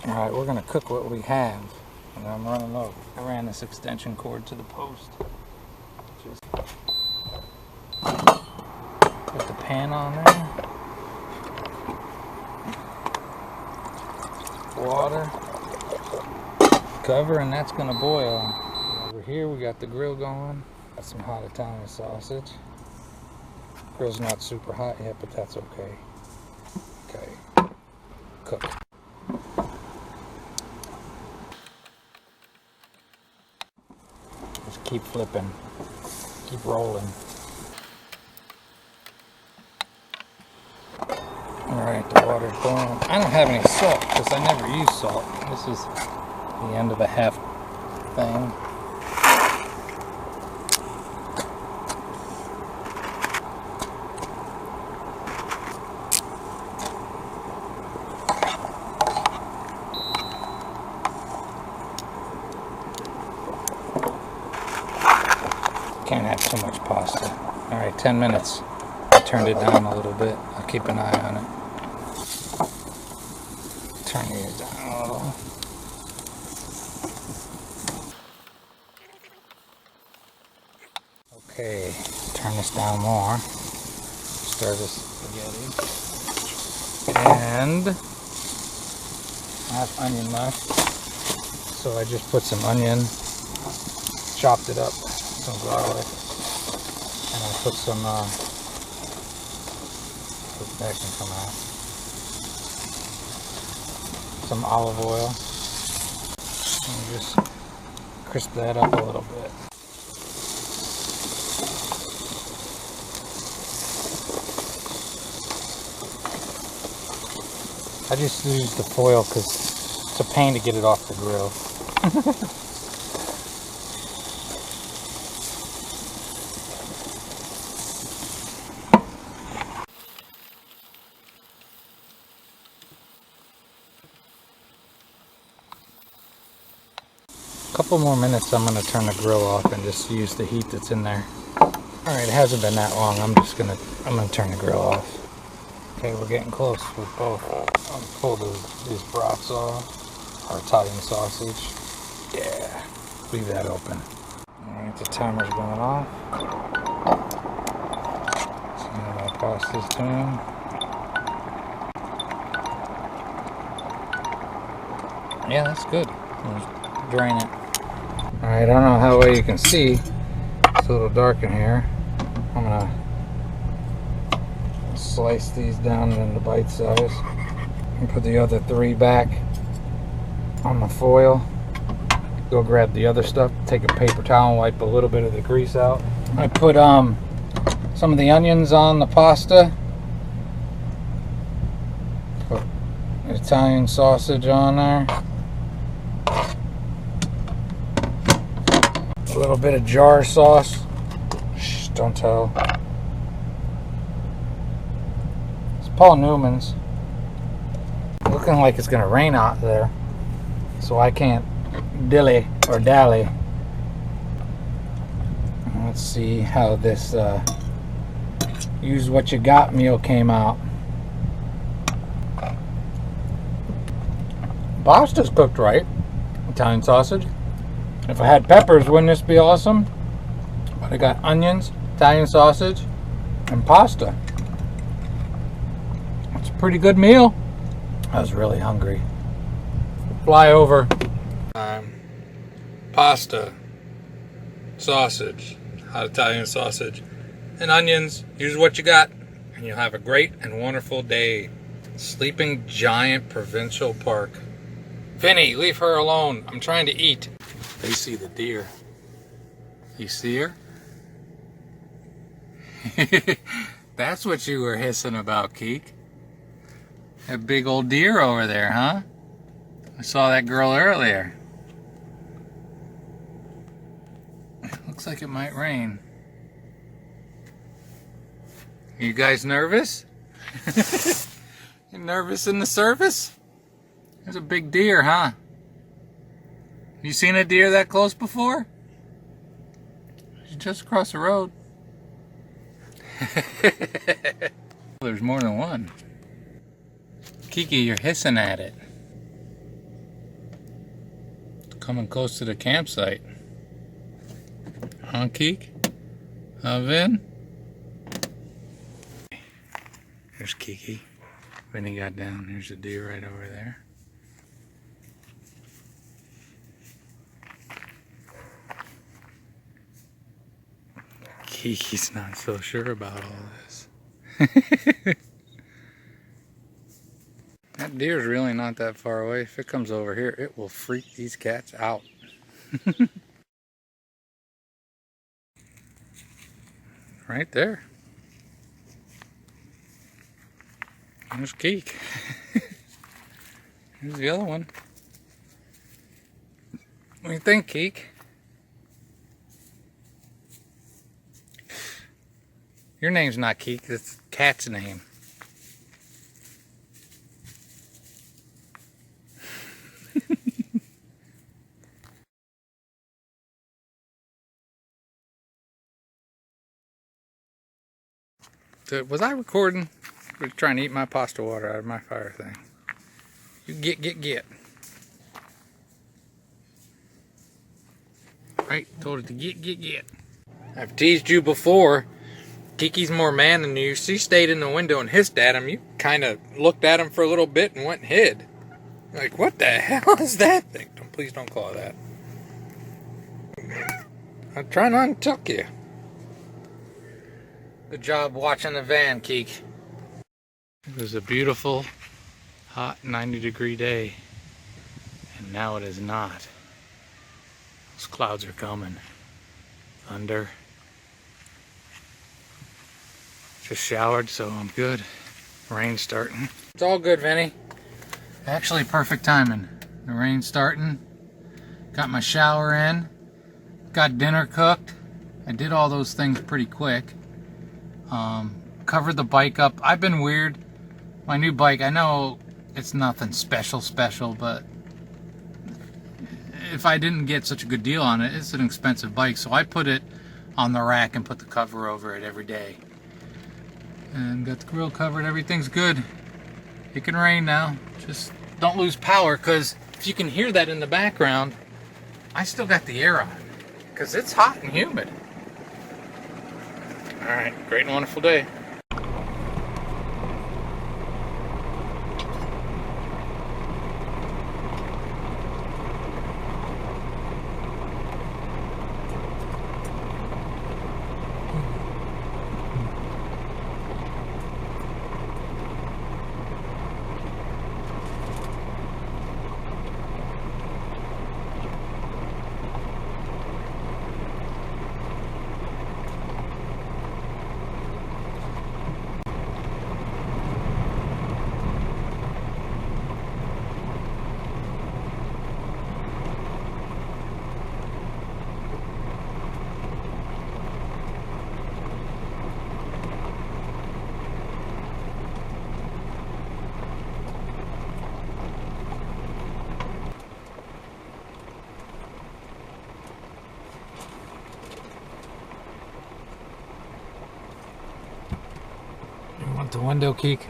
Alright, we're going to cook what we have. And I'm running low. I ran this extension cord to the post. Just put the pan on there. Water. Cover, and that's going to boil. Over here we got the grill going. Got some hot Italian sausage. Grill's not super hot yet, but that's okay. Okay. Cook. Just keep flipping. Keep rolling. Alright, the water's boiling. I don't have any salt because I never use salt. This is the end of a half thing. Can't have too much pasta. Alright, 10 minutes. I turned it down a little bit. I'll keep an eye on it. Turning it down a little. Okay, turn this down more. Stir this spaghetti. And I have onion left. So I just put some onion, chopped it up, some garlic, and I put some, that can come out, some olive oil, and just crisp that up a little bit. I just use the foil because it's a pain to get it off the grill. Couple more minutes, I'm going to turn the grill off and just use the heat that's in there. Alright, it hasn't been that long. I'm going to turn the grill off. Okay, we're getting close with both. I'll pull these brats off. Our Italian sausage. Yeah, leave that open. Alright, the timer's going off. See how my pasta's doing. Yeah, that's good. I'll drain it. Alright, I don't know how well you can see. It's a little dark in here. I'm gonna slice these down into bite size and put the other 3 back on the foil. Go grab the other stuff, take a paper towel and wipe a little bit of the grease out. I put some of the onions on the pasta. Put Italian sausage on there. A little bit of jar sauce. Shh, don't tell. It's Paul Newman's. Looking like it's gonna rain out there, so I can't dilly or dally. Let's see how this use what you got meal came out. Pasta's cooked right. Italian sausage. If I had peppers, wouldn't this be awesome? But I got onions, Italian sausage, and pasta. It's a pretty good meal. I was really hungry. Fly over. Pasta, sausage, hot Italian sausage, and onions. Use what you got, and you'll have a great and wonderful day. Sleeping Giant Provincial Park. Vinny, leave her alone. I'm trying to eat. They see the deer. You see her? That's what you were hissing about, Keek. That big old deer over there, huh? I saw that girl earlier. Looks like it might rain. You guys nervous? You nervous in the service? There's a big deer, huh? You seen a deer that close before? She's just across the road. There's more than one. Kiki, you're hissing at it. coming close to the campsite. Huh, Keek? Huh, Vin? There's Kiki. Vinny got down. There's a deer right over there. Kiki's not so sure about all this. That deer's really not that far away. If it comes over here, it will freak these cats out. Right there. There's Keek. Here's the other one. What do you think, Keek? Your name's not Keek, it's the cat's name. So, was I recording? I was trying to eat my pasta water out of my fire thing. You get. Right, told it to get. I've teased you before. Kiki's more man than you. She stayed in the window and hissed at him. You kind of looked at him for a little bit and went and hid. Like, what the hell is that thing? Please don't call it that. I'm trying to untuck you. Good job watching the van, Keek. It was a beautiful, hot 90-degree day. And now it is not. Those clouds are coming. Thunder. Just showered, so I'm good. Rain's starting. It's all good, Vinny. Actually, perfect timing. The rain's starting. Got my shower in. Got dinner cooked. I did all those things pretty quick. Covered the bike up. I've been weird. My new bike, I know it's nothing special, but if I didn't get such a good deal on it, it's an expensive bike, so I put it on the rack and put the cover over it every day. And got the grill covered, everything's good. It can rain now. Just don't lose power, because if you can hear that in the background, I still got the air on, because it's hot and humid. Alright, great and wonderful day. You want the window, Keek?